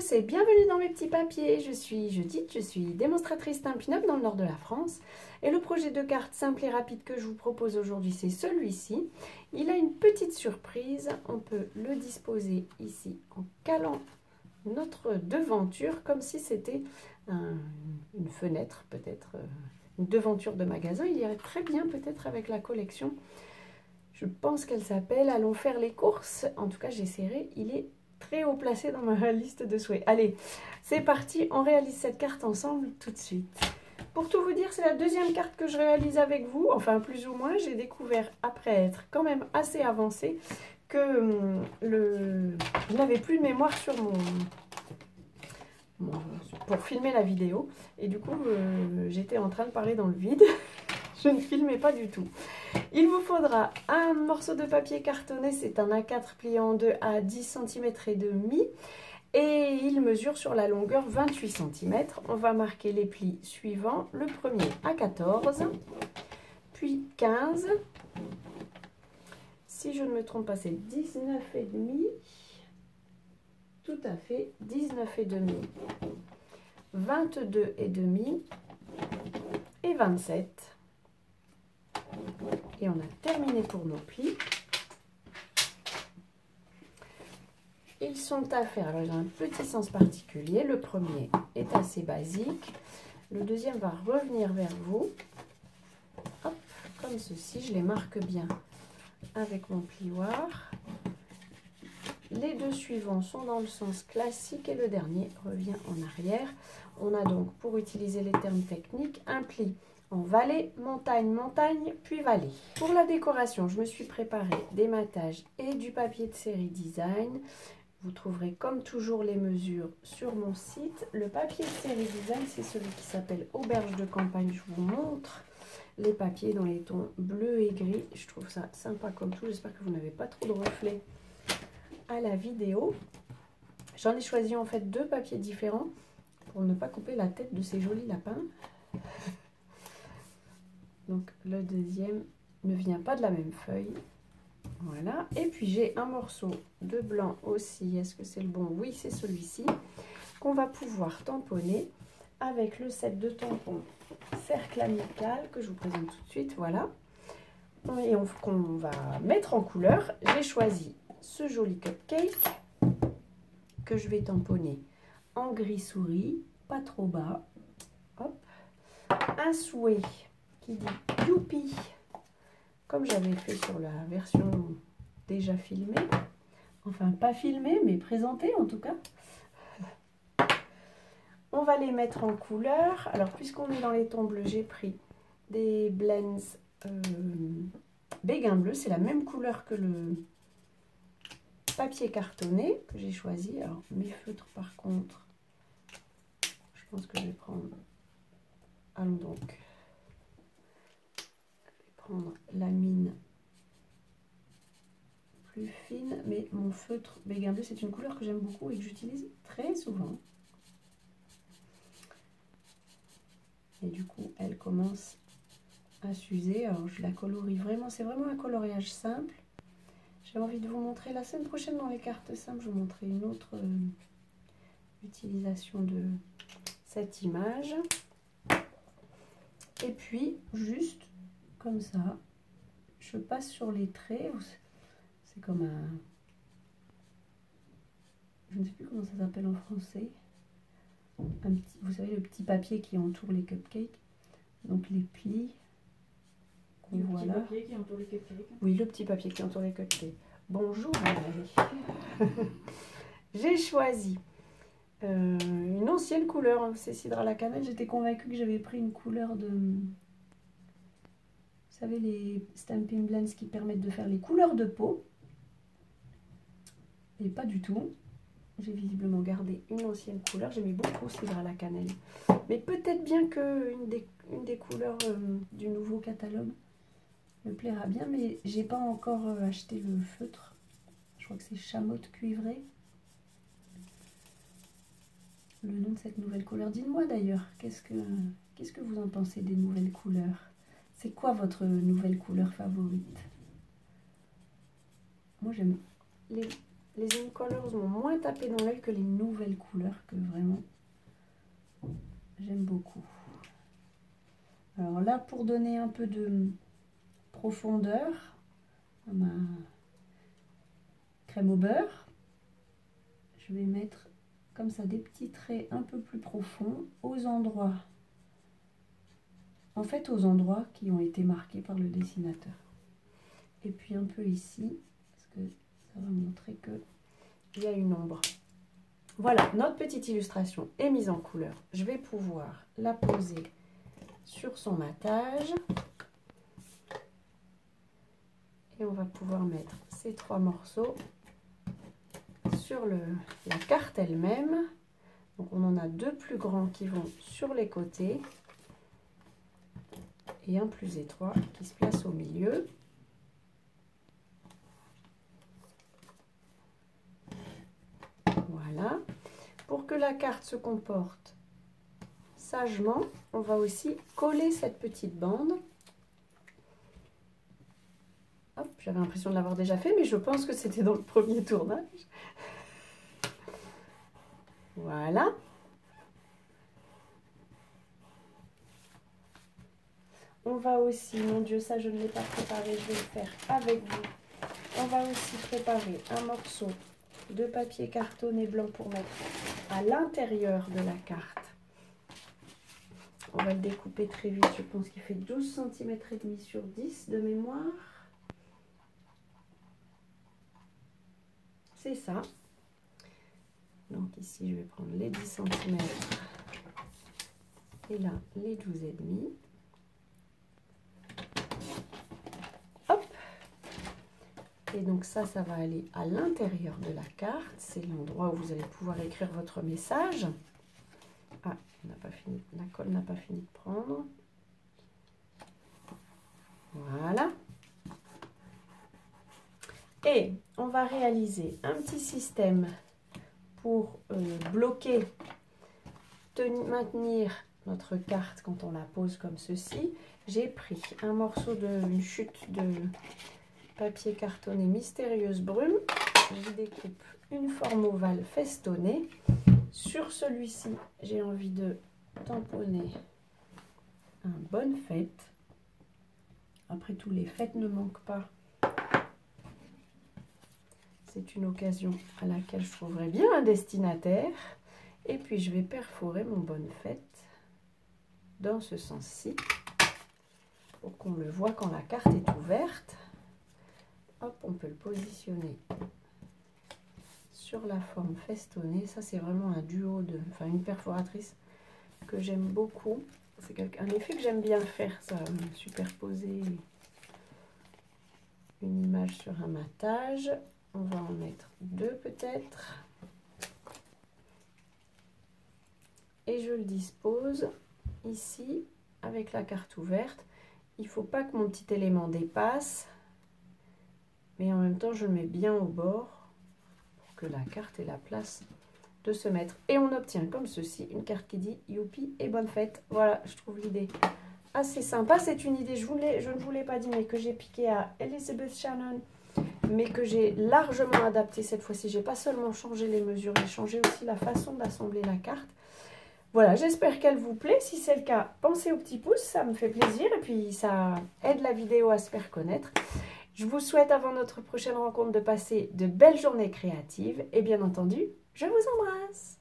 tous et bienvenue dans mes petits papiers. Je suis Judith, je suis démonstratrice Stampin' Up dans le nord de la France. Et le projet de carte simple et rapide que je vous propose aujourd'hui, c'est celui-ci. Il a une petite surprise. On peut le disposer ici en calant notre devanture comme si c'était une fenêtre, peut-être une devanture de magasin. Il irait très bien peut-être avec la collection. Je pense qu'elle s'appelle Allons faire les courses. En tout cas, j'essaierai. Il est très haut placé dans ma liste de souhaits. Allez, c'est parti, on réalise cette carte ensemble tout de suite. Pour tout vous dire, c'est la deuxième carte que je réalise avec vous, enfin plus ou moins. J'ai découvert, après être quand même assez avancé, que je n'avais plus de mémoire sur pour filmer la vidéo. Et du coup, j'étais en train de parler dans le vide. Je ne filmais pas du tout. Il vous faudra un morceau de papier cartonné, c'est un A4 plié en deux à 10 cm et demi et il mesure sur la longueur 28 cm. On va marquer les plis suivants. Le premier à 14, puis 15. Si je ne me trompe pas, c'est 19 et demi. Tout à fait, 19 et demi, 22 et demi et 27. Et on a terminé pour nos plis. Ils sont à faire, alors ils ont un petit sens particulier. Le premier est assez basique. Le deuxième va revenir vers vous. Hop, comme ceci, je les marque bien avec mon plioir. Les deux suivants sont dans le sens classique et le dernier revient en arrière. On a donc, pour utiliser les termes techniques, un pli en vallée, montagne, montagne, puis vallée. Pour la décoration, je me suis préparé des matages et du papier de série design. Vous trouverez comme toujours les mesures sur mon site. Le papier de série design, c'est celui qui s'appelle Auberge de campagne. Je vous montre les papiers dans les tons bleu et gris. Je trouve ça sympa comme tout. J'espère que vous n'avez pas trop de reflets à la vidéo. J'en ai choisi en fait deux papiers différents pour ne pas couper la tête de ces jolis lapins. Donc le deuxième ne vient pas de la même feuille. Voilà. Et puis j'ai un morceau de blanc aussi. Est-ce que c'est le bon? Oui, c'est celui-ci. Qu'on va pouvoir tamponner avec le set de tampons Cercle Amical que je vous présente tout de suite. Voilà. Et qu'on va mettre en couleur. J'ai choisi ce joli cupcake que je vais tamponner en gris souris, pas trop bas. Hop. Un souhait qui dit youpi, comme j'avais fait sur la version déjà filmée, enfin pas filmée mais présentée en tout cas. On va les mettre en couleur. Alors puisqu'on est dans les tons bleus, j'ai pris des blends béguin bleu, c'est la même couleur que le papier cartonné que j'ai choisi. Alors mes feutres par contre, je pense que je vais prendre, allons donc, la mine plus fine, mais mon feutre béguin bleu, c'est une couleur que j'aime beaucoup et que j'utilise très souvent. Et du coup, elle commence à s'user. Alors, je la colorie vraiment, c'est vraiment un coloriage simple. J'ai envie de vous montrer la semaine prochaine dans les cartes simples, je vous montrerai une autre utilisation de cette image. Et puis, juste comme ça, je passe sur les traits. C'est comme un... Je ne sais plus comment ça s'appelle en français. Un petit, vous savez, le petit papier qui entoure les cupcakes. Donc les plis qu'on voit là. Le petit papier qui entoure les cupcakes. Oui, le petit papier qui entoure les cupcakes. Bonjour, j'ai choisi une ancienne couleur, hein, c'est cidre à la cannelle. J'étais convaincue que j'avais pris une couleur de... Vous savez, les Stampin' Blends qui permettent de faire les couleurs de peau. Et pas du tout. J'ai visiblement gardé une ancienne couleur. J'aimais beaucoup cidre à la cannelle. Mais peut-être bien qu'une des couleurs du nouveau catalogue me plaira bien. Mais j'ai pas encore acheté le feutre. Je crois que c'est Chamotte Cuivrée. Le nom de cette nouvelle couleur. Dites-moi d'ailleurs, qu'est-ce que vous en pensez des nouvelles couleurs? C'est quoi votre nouvelle couleur favorite? Moi j'aime les Incolors m'ont moins tapé dans l'œil que les nouvelles couleurs que vraiment j'aime beaucoup. Alors là, pour donner un peu de profondeur à ma crème au beurre, je vais mettre comme ça des petits traits un peu plus profonds aux endroits, en fait aux endroits qui ont été marqués par le dessinateur. Et puis un peu ici, parce que ça va montrer qu'il y a une ombre. Voilà, notre petite illustration est mise en couleur. Je vais pouvoir la poser sur son matage. Et on va pouvoir mettre ces 3 morceaux sur la carte elle-même. Donc on en a 2 plus grands qui vont sur les côtés et un plus étroit qui se place au milieu. Voilà. Pour que la carte se comporte sagement, on va aussi coller cette petite bande. J'avais l'impression de l'avoir déjà fait, mais je pense que c'était dans le premier tournage. Voilà. On va aussi, mon Dieu, ça je ne l'ai pas préparé, je vais le faire avec vous. On va aussi préparer un morceau de papier cartonné blanc pour mettre à l'intérieur de la carte. On va le découper très vite, je pense qu'il fait 12 cm et demi sur 10 de mémoire. C'est ça. Donc ici, je vais prendre les 10 cm et là, les 12,5. Hop. Et donc ça va aller à l'intérieur de la carte. C'est l'endroit où vous allez pouvoir écrire votre message. Ah, on n'a pas fini. La colle n'a pas fini de prendre. Voilà. Et on va réaliser un petit système pour bloquer, maintenir notre carte quand on la pose comme ceci. J'ai pris un morceau une chute de papier cartonné Mystérieuse Brume. Je découpe une forme ovale festonnée. Sur celui-ci, j'ai envie de tamponner un bonne fête. Après tout, les fêtes ne manquent pas. C'est une occasion à laquelle je trouverai bien un destinataire. Et puis, je vais perforer mon bonne fête dans ce sens-ci pour qu'on le voit quand la carte est ouverte. Hop, on peut le positionner sur la forme festonnée. Ça, c'est vraiment un duo une perforatrice que j'aime beaucoup. C'est un effet que j'aime bien faire, ça, superposer une image sur un matage. On va en mettre 2 peut-être. Et je le dispose ici avec la carte ouverte. Il ne faut pas que mon petit élément dépasse. Mais en même temps, je le mets bien au bord pour que la carte ait la place de se mettre. Et on obtient comme ceci une carte qui dit youpi et bonne fête. Voilà, je trouve l'idée assez sympa. C'est une idée, je ne vous l'ai pas dit, mais que j'ai piqué à Elizabeth Shannon, mais que j'ai largement adapté cette fois-ci. J'ai pas seulement changé les mesures, j'ai changé aussi la façon d'assembler la carte. Voilà, j'espère qu'elle vous plaît. Si c'est le cas, pensez au petit pouce, ça me fait plaisir et puis ça aide la vidéo à se faire connaître. Je vous souhaite avant notre prochaine rencontre de passer de belles journées créatives et bien entendu, je vous embrasse.